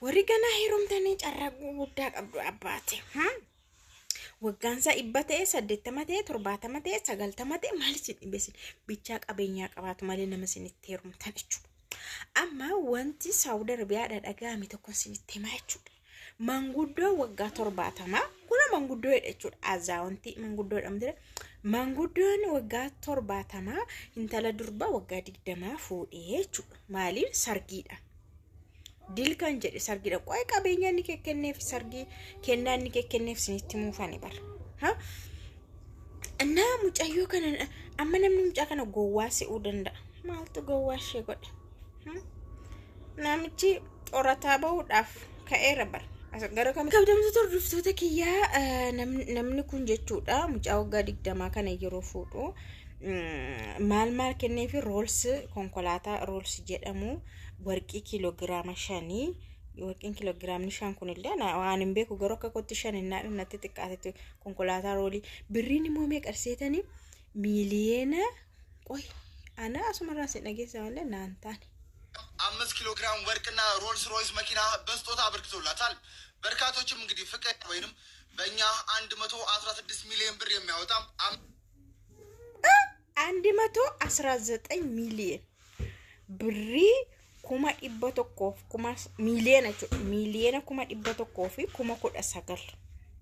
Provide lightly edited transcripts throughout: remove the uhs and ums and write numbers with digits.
warri ganaa heerumtanii carraa guddaa qabdu abbaate. Waggaansa 100 ta'e 80 ta'e 70 ta'e 90 ta'e maal isin dhibeessin bichaa qabeenyaa qabaatu malee nama isinitti heerumtan jechuudha. Amma wanti Saawud Arabiyaadhaa dhaga'ame tokko isinitti himaa jechuudha. Manguddoo waggaa 70 kuna manguddoo jechuudha. Azaawwanti manguddoo dhamdire. Manguddoon waggaa 70 intala durbaa waggaa 20 fuudhee jechuudha. Maaliif sargiidha. Dilkan jedhe sargiidha. Qoy qabeenya inni kenneef sargii kennaa inni kenneef isinitti muufani bara. Annaa mucayyoo kana amma namni mucaa kana gowwaa si'uu danda'a. Maaltu gowwaa ishee godhe? Namichi qorataa bahuudhaaf ka'eera bara. Gara kam kabajamtoota hordoftoota kiyyaa namni kun jechuudha mucaa waggaa 20 kana yeroo fuudhu maal kenneefi Rolls konkolaataa Rolls jedhamu warqii kiloogiraama 5 warqiin kiloogiraamni 5 kunillee waan hin beeku garuu akka kotti 5 natti xiqqaate konkolaataa roolii birriin immoo meeqarseetanii miiliyeena qoy ana asumarraa si dhageessa malee naan taane 5 ኪሎግራም ወርቅና ሮልስ ሮይስ መኪና በስጦታ አበርክቶላታል። በርካቶችም እንግዲህ ፍቅር ወይንም በእኛ 116 ሚሊዮን ብር የሚያወጣ 119 ሚሊዮን ብሪ kuma 100 kuma miiliyeena kuma 100 fi kuma 19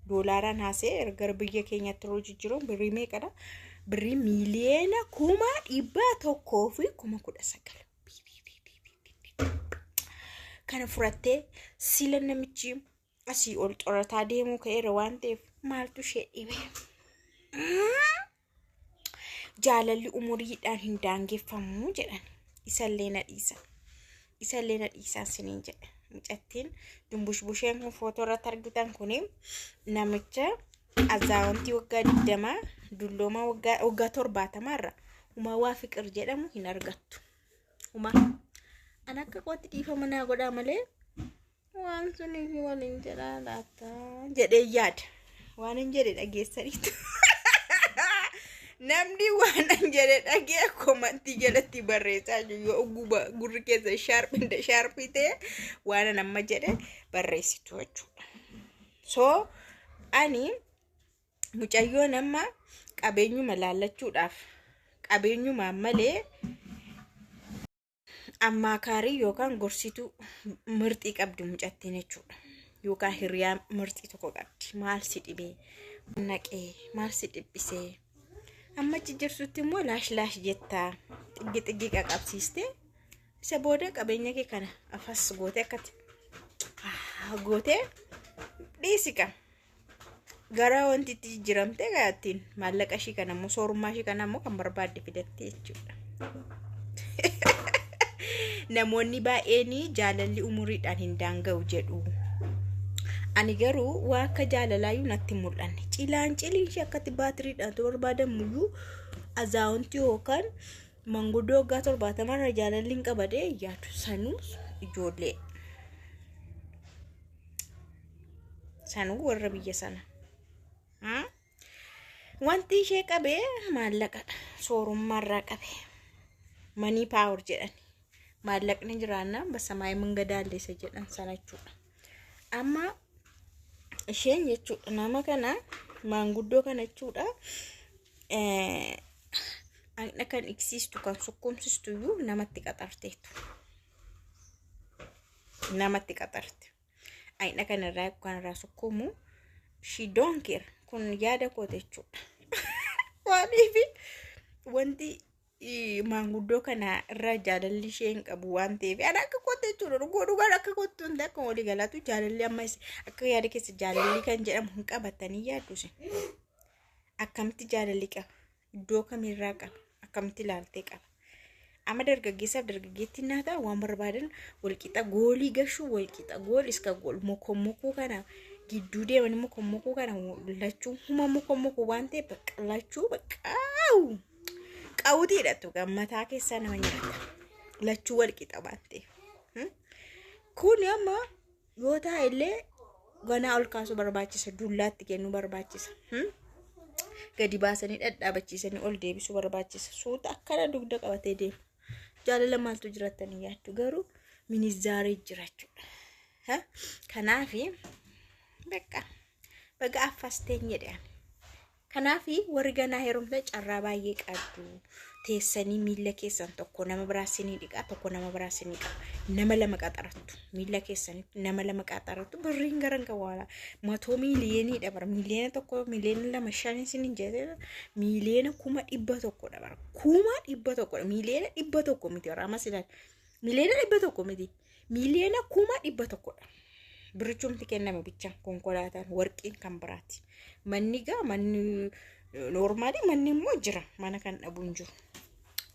doolaaraan haasee erga biyya keenyatti roo jijjiiru birrii meeqadha birrii miiliyeena kuma 100 fi kuma 19 kana furattee sila namichi asii ol xorataa deemuu ka'eera waan ta'eef maaltu ishee dhibe jaalalli umuriidhaan hin daangeffamu jedhan isallee na dhiisaa siniin jedhe mucattiin dumbushbusheen kun footoo irratti argitan kuni namicha azaawwantii waggaa 20 dullooma waggaa 70 irra umaa waa fiqir jedhamu hin argattu umaa ana akka qotti dhiifama naa godhaa malee waan suniif waliin jedhaa laata jedhee yaada waan hin jedhe dhageessaniitu namni waan hin jedhe dhagee komantii jalatti barreessaa jiru yoo gurri keessa shaarpii ta'e waan amma jedhe barreessitu jechuudha. So ani mucayyoo nama qabeenyuma laallachuudhaaf qabeenyuma malee ammaakaarii yookaan gorsituu mirxii qabdu mucattiin jechuudha. Yookaan hiriyaa mirxii tokko qabdi. Maal si dhibee naqee maal si dhibbisee amma jijjiirsutti immoo laash jettaa xiggi qaqabsiistee isa booda qabeenya kee kana afas gootee akkatti gootee dhiisika gara wanti itti jijjiiramtee gaattiin maallaqa ishii kana immoo soorummaa ishii kana immoo kan barbaadde fidattee jechuudha. Namoonni baay'een jaalalli umuriidhaan hin daanga'u jedhu. Ani garuu waa akka jaalalaayyuu natti mul'anne. Cilaan ishee akkatti baatiriidhaan barbaadamuyyuu azaawwantii yookaan manguddoo waggaa 70 irra jaalalli hin qabadee yaadu sanuu ijoollee. Sanuu warra biyya sana. Wanti ishee qabee maallaqadha. Soorummaarraa qabee. Manii paawur jedhani. Maallaqni jiraannaan basamaayee mangadaalleessa jedhan sana jechuudha. Amma isheen jechuudha nama kana manguddoo kana jechuudha akka kan iksiistu kan sukkumsistu iyyuu namatti qaxarteetu. Namatti qaxarte. Ayna kanarraa kan irraa sukkumu she don't care kun yaada koote jechuudha. Waaniif wanti manguddoo kana irraa jaalalli isheen qabu waan ta'eef ana akka koote jechuudha dhugaan akka kootu hundi akka walii galaatu jaalalli amma akka yaada keessa jaalalli kan jedhamu hin qabatanii yaadduusin akkamitti jaalalli qaba iddoo kamirraa qaba akkamitti ilaaltee qaba amma dargaggeessaaf dargaggeettiin naata waan barbaadan walqixa goolii gashuu walqixa gool iska gool mokommokuu kana gidduu deemanii mokommokuu kana lachuu huma mokommokuu waan ta'eef bakka lachuu baqqaawu qawutiidha tu gammataa keessaa nama nyaata lachuu walqixa baatee kun amma yoo ta'e illee ganaa ol kaasuu barbaachisa dullaatti kennuu barbaachisa gadi baasanii dhadhaabachiisanii ol deebisuu barbaachisa suuta akkana dugda qabatee deemu jaalala maaltu jiraatanii yaaddu garuu minizaaree jirachuudha ha kanaafi baga affasteenya jedhan kanaafi warri ganaa heerumte carraa baay'ee qabdu teessanii miilla keessan tokko nama biraasinii dhiqaa tokko nama biraasinii qaba nama lama qaxarattu miilla keessanitti nama lama qaxarattu birriin garan qawaala 100 miiliyoonii dabar miiliyoona tokko miiliyoona lama shanin sinin jedhe miiliyoona 100 dabar 100 miiliyoona 100 miti rama silan miiliyoona 100 miti miiliyoona 100 birichumti kenname bicha konkolaataan warqiin kan biraati manniga manni normali manni immoo jira mana kan dhabuun jiru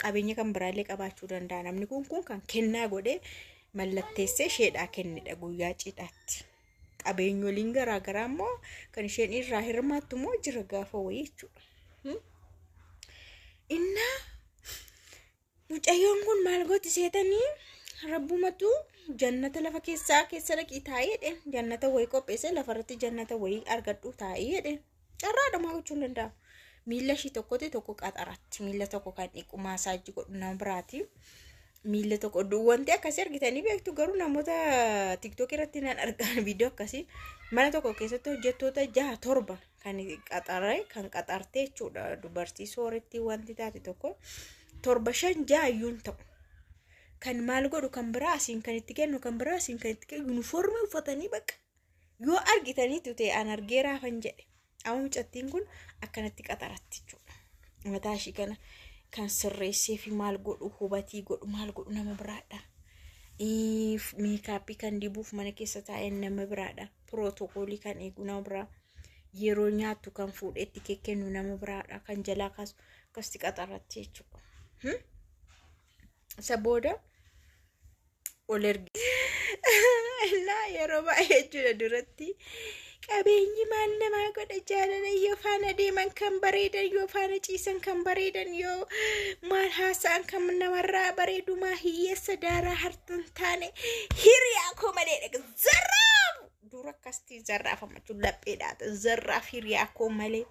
qabeenya kan biraallee qabaachuu danda'a namni kun kan kennaa godhee mallatteessee sheedhaa kennidha guyyaa cidhaatti qabeenyoliin garaagaraa immoo kan isheen irraa hirmaattu immoo jira gaafa wayii jechuudha inna mucayyoon kun maal gooti seetanii rabbumatu jannata lafa keessa dhaqii taa'ee jannata wayii qopheesse lafarratti jannata wayii argadhu taa'ee carraadha maa gochuun danda'a miilla ishii tokkotti tokko qaxaratti miilla tokko kan dhiqu maasaajii godhu nama biraati miilla tokko wanti akkasii argitanii beektu garuu namoota tiktok irratti nan argan viidiyoo akkasii mana tokko keessatti hojjettoota 6-7 kan qaxartee jechuudha dubartii sooretti wanti taate tokko 7-5 iyyuun ta'u kan maal godhu kan biraa asiin kan itti kennu kan biraa asiin kan itti kennu uniformii uffatanii bakka yoo argitanii tute an argee raafan jedhe amma mucattiin kun akkanatti qaxaratti jechuudha mataa ishii kana kan sirreessee fi maal godhu hubatii godhu maal godhu nama biraadha meekaappii kan dibuuf mana keessa taa'ee nama biraadha pirootokoolii kan eegu nama biraa yeroo nyaattu kan fuudhetti kennu nama biraadha kan jalaa kaasu akkasitti qaxaratti jechuudha sabooda olergi la yeroo baay'ee jechuudha duratti qabeenyi maal namaa godha jaalala yoo faana deeman kan bareedan yoo faana ciisan kan bareedan yoo maal haasa'an kan namarraa bareedu maa hiyyeessa daaraa hartuun taane hiriyaa koo malee zarraaf dura akkasitti zarraafamachuun lapheedhaata zarraaf hiriyaa koo malee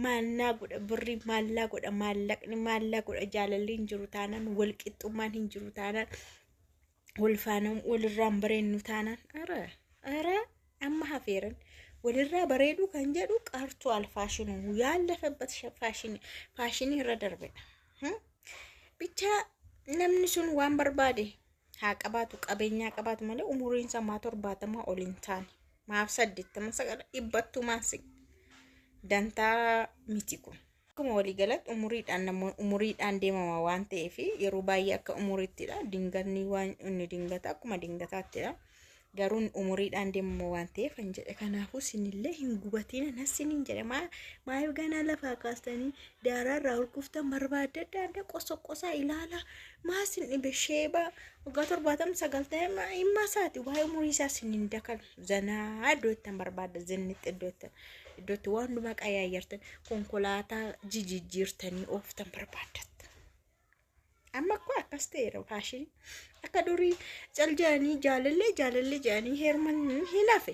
maalnaa godha birri maallaa godha maallaqni maallaa godha jaalalli hin jiru taanaan walqixxummaan hin jiru taanaan walfaana walirraan bareennu taanaan ara amma hafeeran walirraa bareedu kan jedhu qartuu alfaashinu yaallafabbat faashinii irra darbedha bicha namni sun waan barbaade haa qabaatu qabeenyaa qabaatu malee umuriin isaa 70 ol hin taane maaf 80 sagala dhibbattu maasi dantaa miti kun akkuma walii galatti umuriidhaan deemama waan ta'eef yeroo baay'ee akka umuriittidha dingatni waan inni dingata akkuma dingataattidha garuu umuriidhaan deemama waan ta'eef an jedhe kanaafuu sinillee hin gubatina nasinin jedhe maayif ganaa lafaa kaastanii daaraarraa hulkuftan barbaadadda qosoqosaa ilaala maasin dhibe sheeba waggaa 70-90 himma isaati waa'ee umurii isaa sinin dakalu zanaa iddootti barbaadda zinnitti iddootti waan hundumaa qayyartan konkolaataa jijjiirtanii ooftan barbaaddatta amma ko akkas ta'eera faashinii akka durii caljaanii jaalallee jaanii heerman hinafe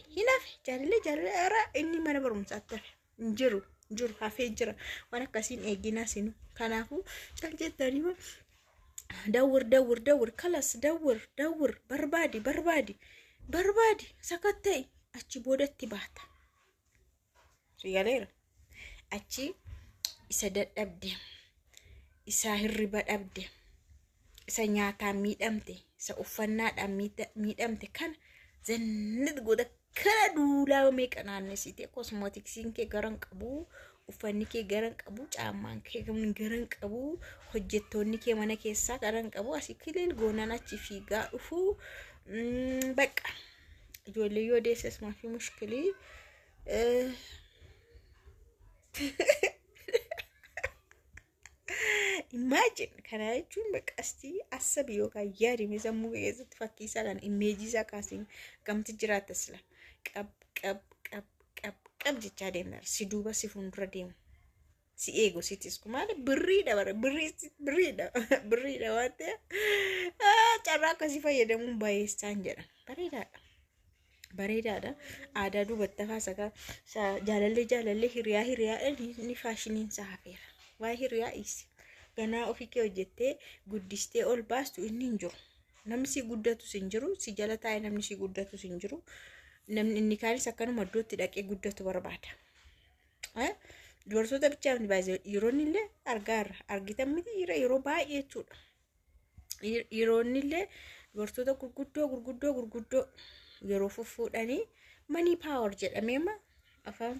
jaalallee ara inni mana barumsaatti jiru hafee jira waan akkasiin eegina sinu kanaafuu caljettanii dawwir kalas dawwir barbaadi sakatta'e achi boodatti baata rigaleera achi isa dadhabde isa hirriba dhabde isa nyaataan miidhamte isa uffannaadhaan miidhamte kan zannit goda kana duulaa meeqa naannessite kosmootiksiin kee garan qabu uffanni kee garan qabu caammaan kee garan qabu hojjettoonni kee mana keessaa garan qabu asii kilil goonaan achi fiigaa dhufu bakka ijoollee yoo deessas maafi mushkilii imagine kana jechuun baqasti asabi yookaan yaadime sammuu keessatti fakkii isaa kan imeejii isaa kaasiin gamti jiraata sila qab jechaa deemnar si duuba si fuuldura deemu si eego sitis kumaale birriidha waan ta'eef carraa akkasii fayyadamuun baay'eessaan jedhan bareedaadha aadaa duubatti hafaa jaalallee hiriyaa ni faashiniin isaa hafeera waa hiriyaa isi ganaa ofii kee hojjettee guddistee ol baastu inni hin jiru namni si guddatu sin jiru si jala taa'e namni si guddatu sin jiru namni inni kaanis akkanuma iddootti dhaqee guddatu barbaada. Dubartoota bichaaf ni baay'ee yeroonni illee argitan miti yeroo baay'ee jechuudha. Yeroonni illee dubartoota gurguddoo yeroo fuffuudhanii manii paawar jedhamee ma afaan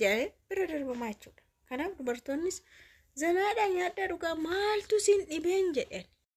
jedhamee bira darbamaa jechuudha. Kanaaf dubartoonnis zanaadhaan nyaadhaa dhugaa maaltu sin dhibeen jedhan.